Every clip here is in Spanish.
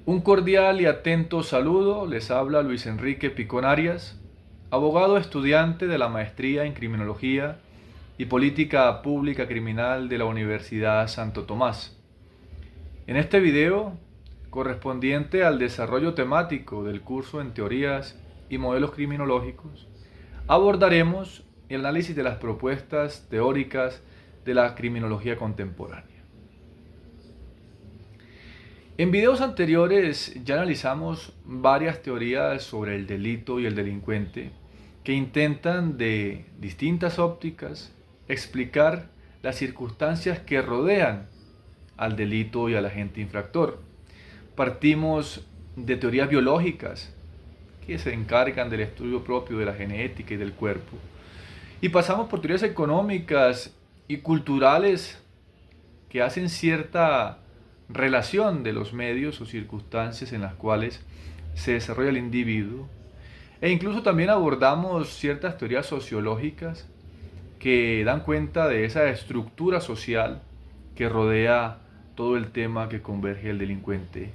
Un cordial y atento saludo, les habla Luis Enrique Picón Arias, abogado estudiante de la maestría en Criminología y Política Pública Criminal de la Universidad Santo Tomás. En este video, correspondiente al desarrollo temático del curso en Teorías y Modelos Criminológicos, abordaremos el análisis de las propuestas teóricas de la criminología contemporánea. En videos anteriores ya analizamos varias teorías sobre el delito y el delincuente que intentan de distintas ópticas explicar las circunstancias que rodean al delito y al agente infractor. Partimos de teorías biológicas que se encargan del estudio propio de la genética y del cuerpo, y pasamos por teorías económicas y culturales que hacen cierta relación de los medios o circunstancias en las cuales se desarrolla el individuo, e incluso también abordamos ciertas teorías sociológicas que dan cuenta de esa estructura social que rodea todo el tema que converge el delincuente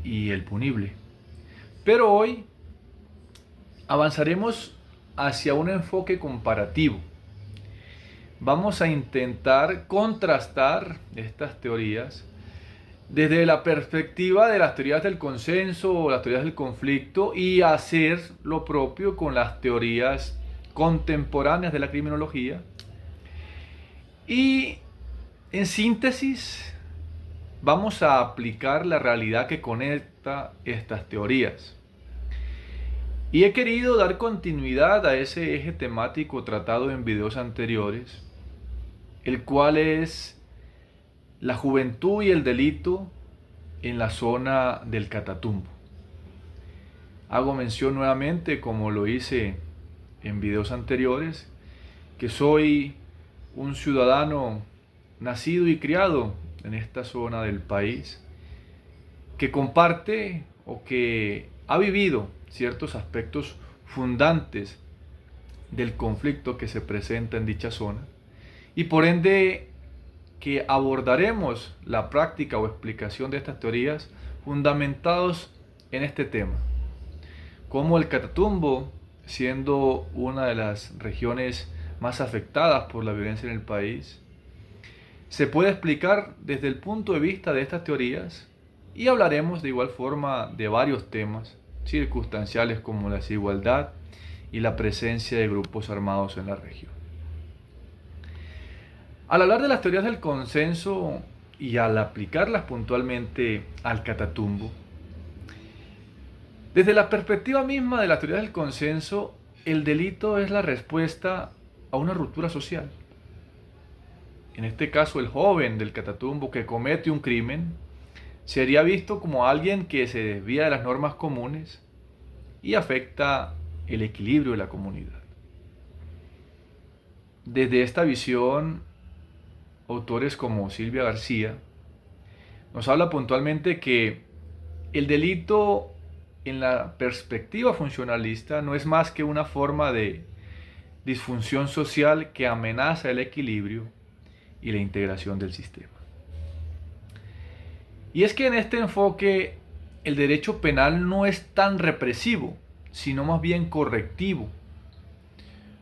y el punible. Pero hoy avanzaremos hacia un enfoque comparativo. Vamos a intentar contrastar estas teorías desde la perspectiva de las teorías del consenso o las teorías del conflicto y hacer lo propio con las teorías contemporáneas de la criminología. Y en síntesis, vamos a aplicar la realidad que conecta estas teorías. Y he querido dar continuidad a ese eje temático tratado en videos anteriores, el cual es la juventud y el delito en la zona del Catatumbo. Hago mención nuevamente, como lo hice en videos anteriores, que soy un ciudadano nacido y criado en esta zona del país, que comparte o que ha vivido ciertos aspectos fundantes del conflicto que se presenta en dicha zona, y por ende que abordaremos la práctica o explicación de estas teorías fundamentados en este tema. Como el Catatumbo, siendo una de las regiones más afectadas por la violencia en el país, se puede explicar desde el punto de vista de estas teorías, y hablaremos de igual forma de varios temas circunstanciales como la desigualdad y la presencia de grupos armados en la región. Al hablar de las teorías del consenso y al aplicarlas puntualmente al Catatumbo, desde la perspectiva misma de las teorías del consenso, el delito es la respuesta a una ruptura social. En este caso, el joven del Catatumbo que comete un crimen sería visto como alguien que se desvía de las normas comunes y afecta el equilibrio de la comunidad. Desde esta visión, autores como Silvia García nos habla puntualmente que el delito en la perspectiva funcionalista no es más que una forma de disfunción social que amenaza el equilibrio y la integración del sistema. Y es que en este enfoque el derecho penal no es tan represivo, sino más bien correctivo,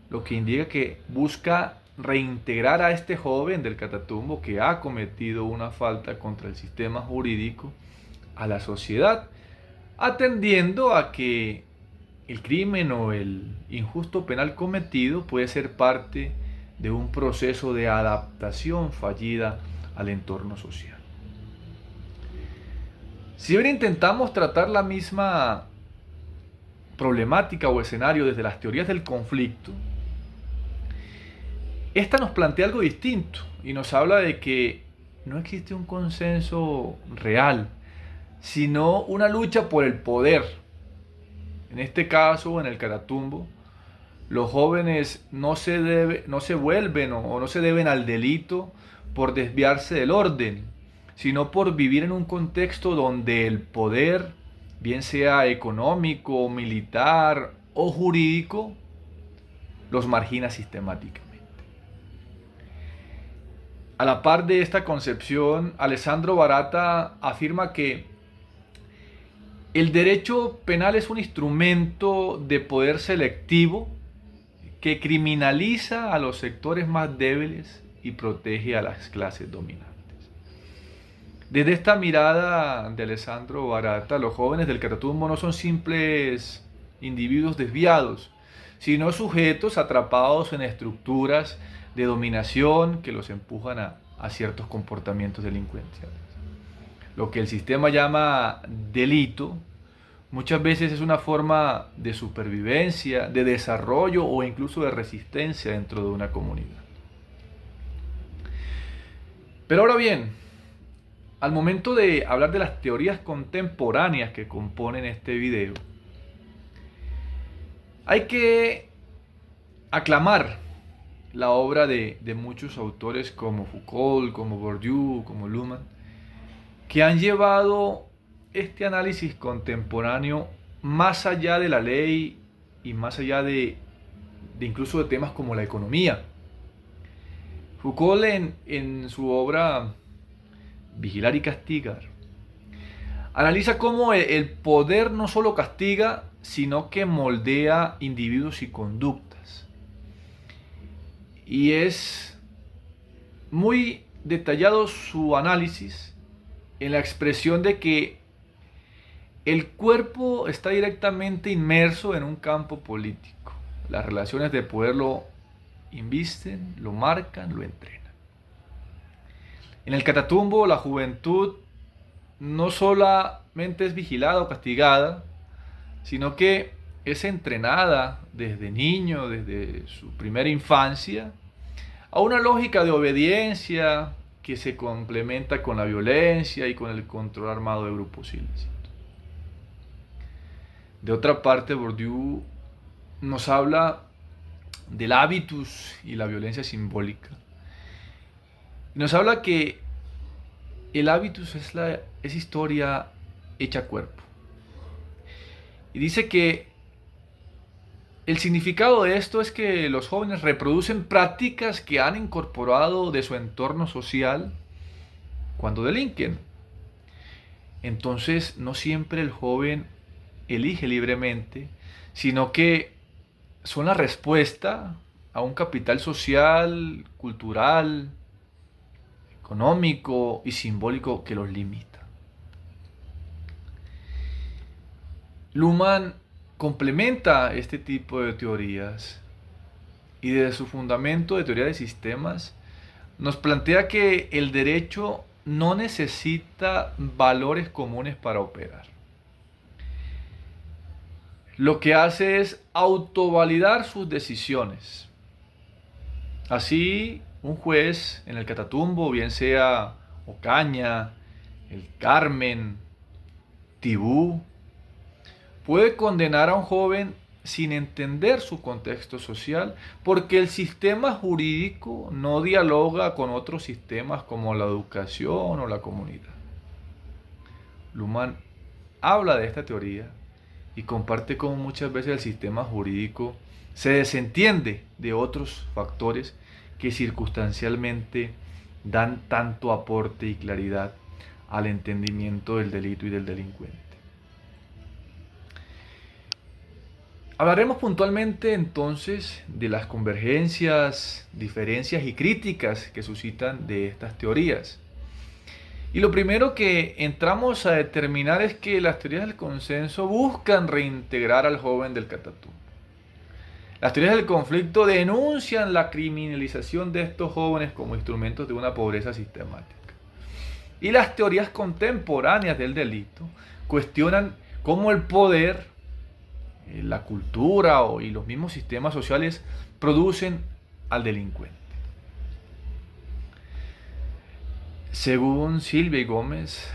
lo que indica que busca reintegrar a este joven del Catatumbo que ha cometido una falta contra el sistema jurídico a la sociedad, atendiendo a que el crimen o el injusto penal cometido puede ser parte de un proceso de adaptación fallida al entorno social. Si bien intentamos tratar la misma problemática o escenario desde las teorías del conflicto, esta nos plantea algo distinto y nos habla de que no existe un consenso real, sino una lucha por el poder. En este caso, en el Catatumbo, los jóvenes no se vuelven o no se deben al delito por desviarse del orden, sino por vivir en un contexto donde el poder, bien sea económico, militar o jurídico, los margina sistemáticamente. A la par de esta concepción, Alessandro Barata afirma que El derecho penal es un instrumento de poder selectivo que criminaliza a los sectores más débiles y protege a las clases dominantes. Desde esta mirada de Alessandro Barata, los jóvenes del Catatumbo no son simples individuos desviados, sino sujetos atrapados en estructuras de dominación que los empujan a ciertos comportamientos delincuenciales. Lo que el sistema llama delito, muchas veces es una forma de supervivencia, de desarrollo o incluso de resistencia dentro de una comunidad. Pero ahora bien, al momento de hablar de las teorías contemporáneas que componen este video, hay que aclamar la obra de muchos autores como Foucault, como Bourdieu, como Luhmann, que han llevado este análisis contemporáneo más allá de la ley y más allá de incluso de temas como la economía. Foucault en su obra Vigilar y castigar analiza cómo el poder no solo castiga, sino que moldea individuos y conductas. Y es muy detallado su análisis en la expresión de que el cuerpo está directamente inmerso en un campo político. Las relaciones de poder lo invisten, lo marcan, lo entrenan. En el Catatumbo, la juventud no solamente es vigilada o castigada, sino que es entrenada desde niño, desde su primera infancia, a una lógica de obediencia que se complementa con la violencia y con el control armado de grupos ilícitos. De otra parte, Bourdieu nos habla del hábitus y la violencia simbólica. Nos habla que el hábitus es historia hecha cuerpo. Y dice que el significado de esto es que los jóvenes reproducen prácticas que han incorporado de su entorno social cuando delinquen. Entonces, no siempre el joven elige libremente, sino que son la respuesta a un capital social, cultural, económico y simbólico que los limita. Luhmann complementa este tipo de teorías y desde su fundamento de teoría de sistemas nos plantea que el derecho no necesita valores comunes para operar. Lo que hace es autovalidar sus decisiones. Así, un juez en el Catatumbo, bien sea Ocaña, el Carmen, Tibú, puede condenar a un joven sin entender su contexto social, porque el sistema jurídico no dialoga con otros sistemas como la educación o la comunidad. Luhmann habla de esta teoría y comparte cómo muchas veces el sistema jurídico se desentiende de otros factores que circunstancialmente dan tanto aporte y claridad al entendimiento del delito y del delincuente. Hablaremos puntualmente entonces de las convergencias, diferencias y críticas que suscitan de estas teorías. Y lo primero que entramos a determinar es que las teorías del consenso buscan reintegrar al joven del Catatumbo. Las teorías del conflicto denuncian la criminalización de estos jóvenes como instrumentos de una pobreza sistemática. Y las teorías contemporáneas del delito cuestionan cómo el poder, la cultura y los mismos sistemas sociales producen al delincuente. Según Silvia y Gómez,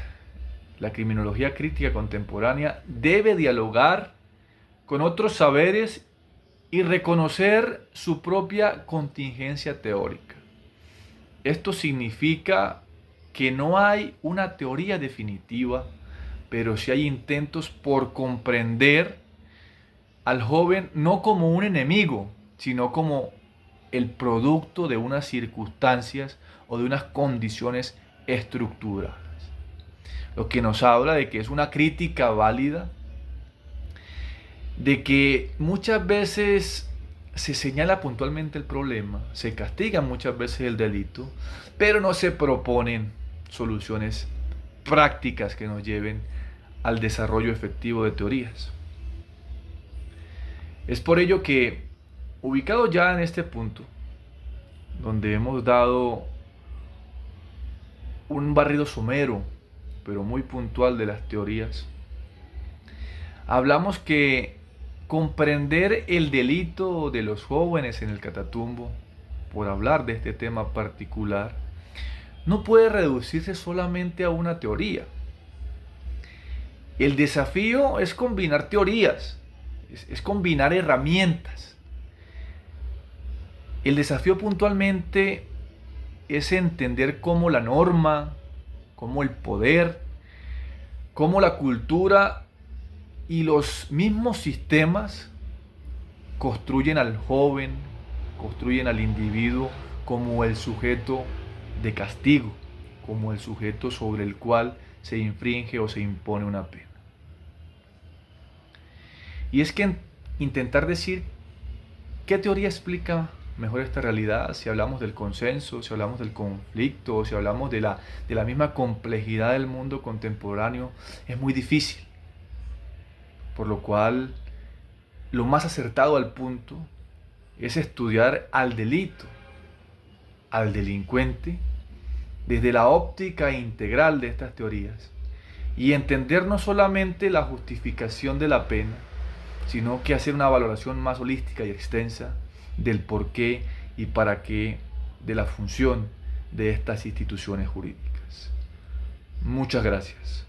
la criminología crítica contemporánea debe dialogar con otros saberes y reconocer su propia contingencia teórica. Esto significa que no hay una teoría definitiva, pero sí hay intentos por comprender al joven no como un enemigo, sino como el producto de unas circunstancias o de unas condiciones estructurales. lo que nos habla de que es una crítica válida, de que muchas veces se señala puntualmente el problema, se castiga muchas veces el delito, pero no se proponen soluciones prácticas que nos lleven al desarrollo efectivo de teorías. Es por ello que, ubicado ya en este punto, donde hemos dado un barrido somero, pero muy puntual de las teorías, hablamos que comprender el delito de los jóvenes en el Catatumbo, por hablar de este tema particular, no puede reducirse solamente a una teoría. El desafío es combinar teorías, es combinar herramientas. El desafío puntualmente es entender cómo la norma, cómo el poder, cómo la cultura y los mismos sistemas construyen al joven, construyen al individuo como el sujeto de castigo, como el sujeto sobre el cual se infringe o se impone una pena. Y es que intentar decir qué teoría explica mejor esta realidad, si hablamos del consenso, si hablamos del conflicto, si hablamos de la misma complejidad del mundo contemporáneo, es muy difícil. Por lo cual, lo más acertado al punto es estudiar al delito, al delincuente, desde la óptica integral de estas teorías y entender no solamente la justificación de la pena, sino que hacer una valoración más holística y extensa del por qué y para qué de la función de estas instituciones jurídicas. Muchas gracias.